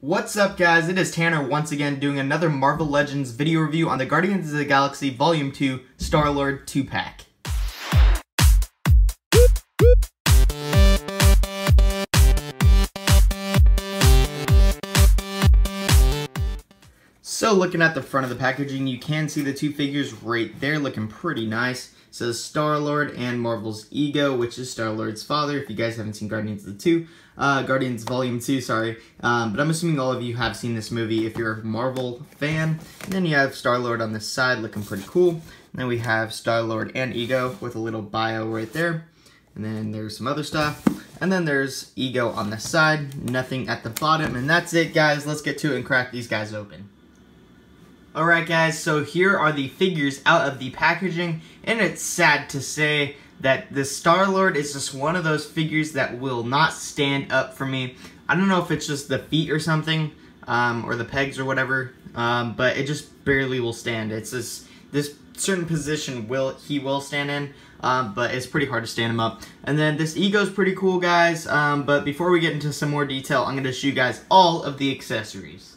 What's up, guys? It is Tanner once again doing another Marvel Legends video review on the Guardians of the Galaxy Volume 2 Star-Lord 2-pack. So looking at the front of the packaging, you can see the two figures right there looking pretty nice. It says Star-Lord and Marvel's Ego, which is Star-Lord's father, if you guys haven't seen Guardians Volume 2, sorry. But I'm assuming all of you have seen this movie if you're a Marvel fan. And then you have Star-Lord on this side looking pretty cool. And then we have Star-Lord and Ego with a little bio right there. And then there's some other stuff. And then there's Ego on the side, nothing at the bottom. And that's it, guys. Let's get to it and crack these guys open. Alright, guys, so here are the figures out of the packaging, and it's sad to say that the Star-Lord is just one of those figures that will not stand up for me. I don't know if it's just the feet or something, or the pegs or whatever, but it just barely will stand. It's this certain position he will stand in, but it's pretty hard to stand him up. And then this Ego's pretty cool, guys, but before we get into some more detail, I'm going to show you guys all of the accessories.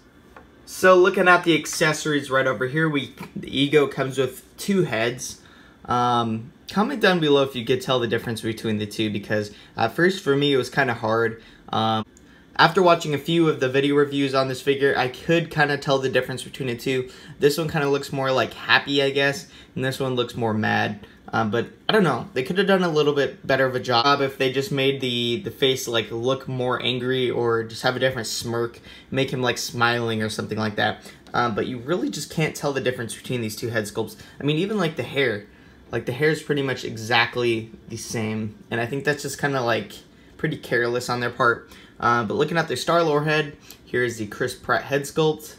So looking at the accessories right over here, the Ego comes with two heads. Comment down below if you could tell the difference between the two, because at first for me it was kind of hard. After watching a few of the video reviews on this figure, I could kind of tell the difference between the two. This one kind of looks more like happy, I guess, and this one looks more mad. But I don't know, they could have done a little bit better of a job if they just made the face like look more angry, or just have a different smirk, make him like smiling or something like that. But you really just can't tell the difference between these two head sculpts. I mean, even like the hair is pretty much exactly the same, and I think that's just kind of like pretty careless on their part. But looking at the Star-Lord head, here's the Chris Pratt head sculpt,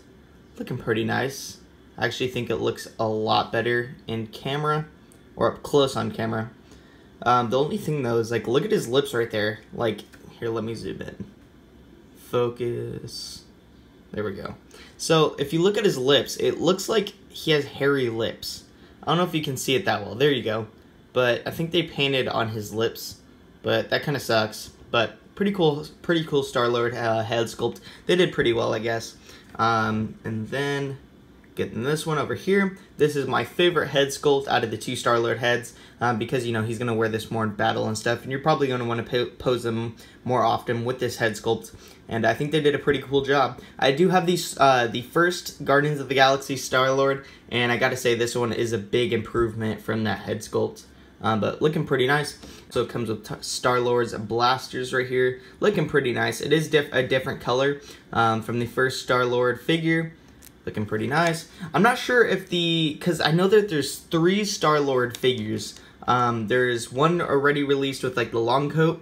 looking pretty nice. I actually think it looks a lot better in camera, or up close on camera. The only thing though is, like, look at his lips right there. Like, here, let me zoom in. Focus. There we go. So, if you look at his lips, it looks like he has hairy lips. I don't know if you can see it that well. There you go. But I think they painted on his lips, but that kind of sucks. But pretty cool Star-Lord head sculpt. They did pretty well, I guess. And then getting this one over here. This is my favorite head sculpt out of the two Star-Lord heads, because, you know, he's going to wear this more in battle and stuff, and you're probably going to want to pose him more often with this head sculpt, and I think they did a pretty cool job. I do have these, the first Guardians of the Galaxy Star-Lord, and I gotta say this one is a big improvement from that head sculpt, but looking pretty nice. So it comes with Star-Lord's blasters right here, looking pretty nice. It is a different color from the first Star-Lord figure. Looking pretty nice. I'm not sure if because I know that there's 3 Star-Lord figures. There's one already released with like the long coat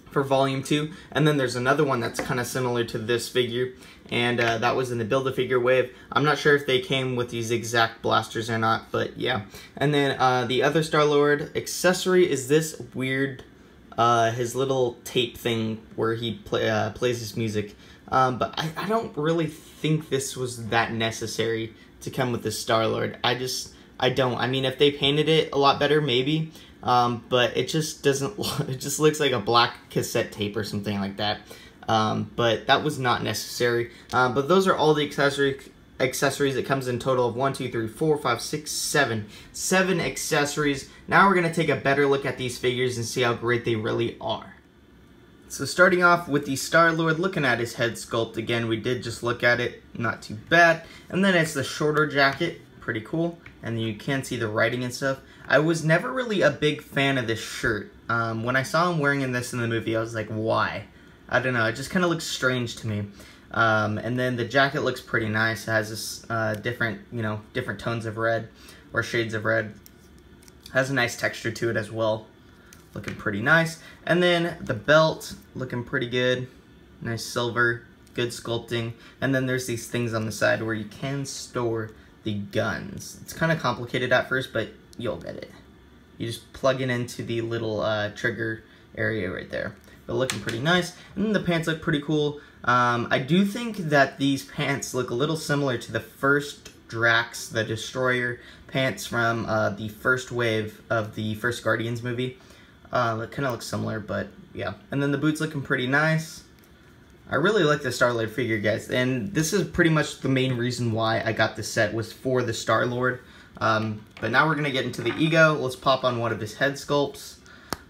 for Volume 2, and then there's another one that's kind of similar to this figure, and that was in the Build-A-Figure wave. I'm not sure if they came with these exact blasters or not, but yeah. And then the other Star-Lord accessory is this weird, his little tape thing where he plays his music. But I don't really think this was that necessary to come with the Star-Lord. I don't. I mean, if they painted it a lot better, maybe. But it just doesn't, it just looks like a black cassette tape or something like that. But that was not necessary. But those are all the accessories. It comes in total of 1, 2, 3, 4, 5, 6, 7. 7 accessories. Now we're going to take a better look at these figures and see how great they really are. So starting off with the Star-Lord, looking at his head sculpt again, we did just look at it, not too bad. And then it's the shorter jacket, pretty cool. And you can see the writing and stuff. I was never really a big fan of this shirt. When I saw him wearing this in the movie, I was like, why? I don't know, it just kind of looks strange to me. And then the jacket looks pretty nice. It has this different tones of red, or shades of red. Has a nice texture to it as well. Looking pretty nice. And then the belt, looking pretty good. Nice silver, good sculpting. And then there's these things on the side where you can store the guns. It's kind of complicated at first, but you'll get it. You just plug it into the little trigger area right there. But looking pretty nice. And then the pants look pretty cool. I do think that these pants look a little similar to the first Drax the Destroyer pants from the first wave of the first Guardians movie. It kind of looks similar, but yeah. And then the boots looking pretty nice. I really like the Star-Lord figure, guys, and this is pretty much the main reason why I got this set, was for the Star-Lord. But now we're going to get into the Ego. Let's pop on one of his head sculpts.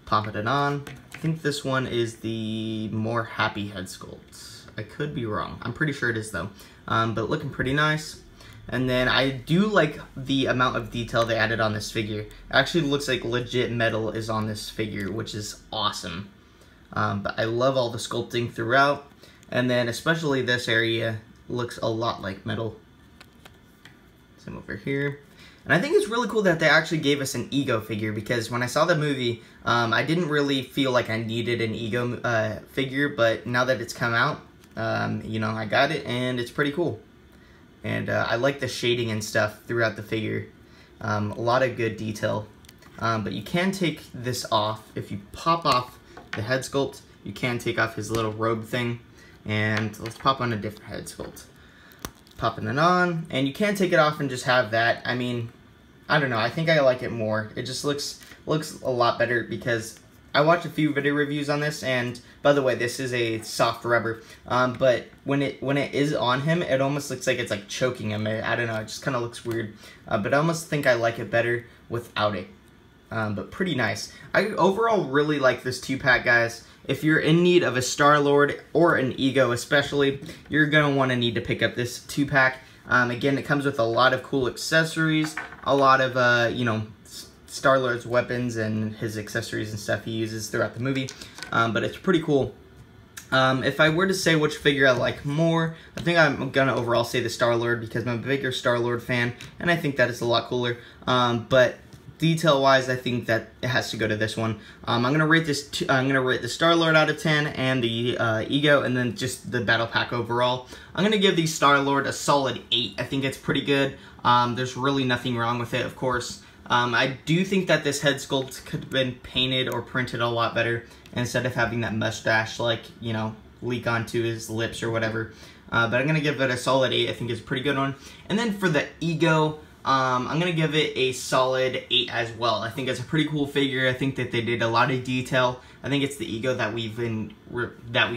Pop it on. I think this one is the more happy head sculpt. I could be wrong. I'm pretty sure it is, though. But looking pretty nice. And then I do like the amount of detail they added on this figure. It actually looks like legit metal is on this figure, which is awesome. But I love all the sculpting throughout. And then especially this area looks a lot like metal. Same over here. And I think it's really cool that they actually gave us an Ego figure, because when I saw the movie, I didn't really feel like I needed an Ego figure, but now that it's come out, you know, I got it, and it's pretty cool. And I like the shading and stuff throughout the figure. A lot of good detail. But you can take this off. If you pop off the head sculpt, you can take off his little robe thing. And let's pop on a different head sculpt. Popping it on, and you can take it off and just have that. I mean, I don't know, I think I like it more. It just looks a lot better, because I watched a few video reviews on this, and by the way, this is a soft rubber. But when it is on him, it almost looks like it's like choking him. I don't know, it just kind of looks weird. But I almost think I like it better without it. But pretty nice. I overall really like this 2-pack, guys. If you're in need of a Star-Lord or an Ego especially, you're going to want to need to pick up this 2-pack. Again, it comes with a lot of cool accessories, a lot of, you know, Star-Lord's weapons and his accessories and stuff he uses throughout the movie. But it's pretty cool. If I were to say which figure I like more, I think I'm going to overall say the Star-Lord, because I'm a bigger Star-Lord fan, and I think that is a lot cooler. But detail-wise, I think that it has to go to this one. I'm gonna rate this. I'm gonna rate the Star-Lord out of 10, and the Ego, and then just the battle pack overall. I'm gonna give the Star-Lord a solid 8. I think it's pretty good. There's really nothing wrong with it, of course. I do think that this head sculpt could have been painted or printed a lot better, instead of having that mustache, like, you know, leak onto his lips or whatever. But I'm gonna give it a solid 8. I think it's a pretty good one. And then for the Ego, I'm going to give it a solid 8 as well. I think it's a pretty cool figure. I think that they did a lot of detail. I think it's the Ego that we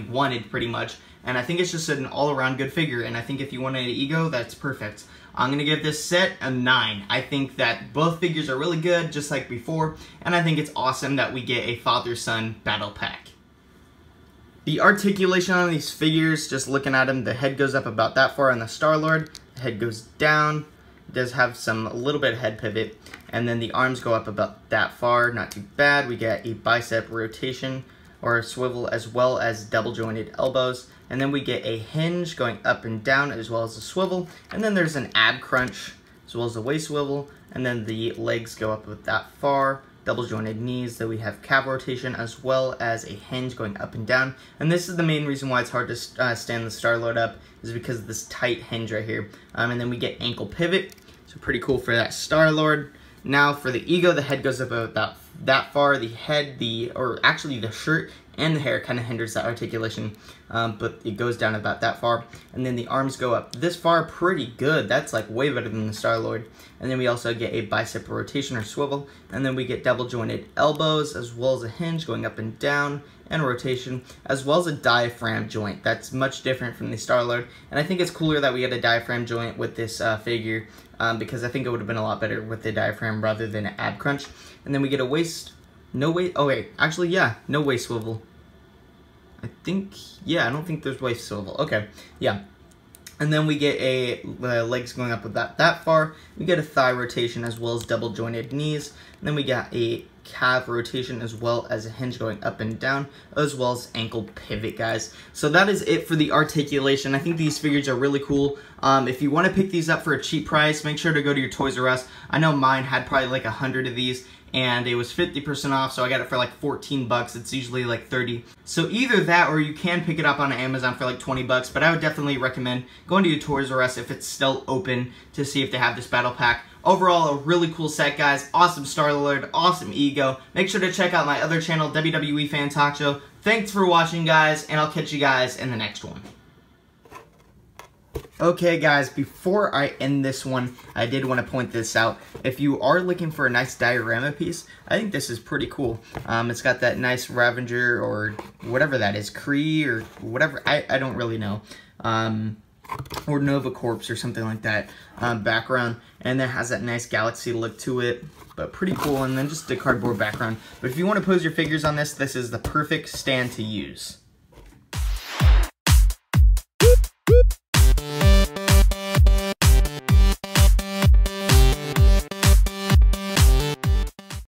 wanted, pretty much. And I think it's just an all-around good figure. And I think if you want an Ego, that's perfect. I'm going to give this set a 9. I think that both figures are really good, just like before. And I think it's awesome that we get a father-son battle pack. The articulation on these figures, just looking at them, the head goes up about that far on the Star-Lord. The head goes down. Does have a little bit of head pivot, and then the arms go up about that far, not too bad. We get a bicep rotation or a swivel, as well as double jointed elbows, and then we get a hinge going up and down, as well as a swivel, and then there's an ab crunch as well as a waist swivel, and then the legs go up about that far, double jointed knees. Then we have calf rotation, as well as a hinge going up and down. And this is the main reason why it's hard to stand the Star-Lord up, is because of this tight hinge right here. And then we get ankle pivot, so pretty cool for that Star-Lord. Now for the Ego, the head goes up about that far. The head, or actually the shirt and the hair kind of hinders that articulation, but it goes down about that far. And then the arms go up this far, pretty good. That's like way better than the Star-Lord. And then we also get a bicep rotation or swivel, and then we get double jointed elbows, as well as a hinge going up and down, and rotation, as well as a diaphragm joint. That's much different from the Star-Lord, and I think it's cooler that we get a diaphragm joint with this figure, because I think it would have been a lot better with the diaphragm rather than an ab crunch. And then we get a waist, no waist, oh wait, actually yeah, no waist swivel. I think, yeah, I don't think there's waist swivel. Okay, yeah. And then we get a legs going up about that far. We get a thigh rotation, as well as double jointed knees. And then we got a calf rotation, as well as a hinge going up and down, as well as ankle pivot, guys. So that is it for the articulation. I think these figures are really cool. If you want to pick these up for a cheap price, make sure to go to your Toys R Us. I know mine had probably like 100 of these, and it was 50% off, so I got it for like 14 bucks. It's usually like 30. So either that, or you can pick it up on Amazon for like 20 bucks, but I would definitely recommend going to your Toys R Us if it's still open to see if they have this battle pack. Overall, a really cool set, guys. Awesome Star-Lord, awesome Ego. Make sure to check out my other channel, WWE Fan Talk Show. Thanks for watching, guys, and I'll catch you guys in the next one. Okay guys, before I end this one, I did want to point this out. If you are looking for a nice diorama piece, I think this is pretty cool. It's got that nice Ravager or whatever that is, Kree or whatever, I don't really know. Or Nova Corps or something like that background, and it has that nice galaxy look to it, but pretty cool. And then just a cardboard background. But if you want to pose your figures on this, this is the perfect stand to use.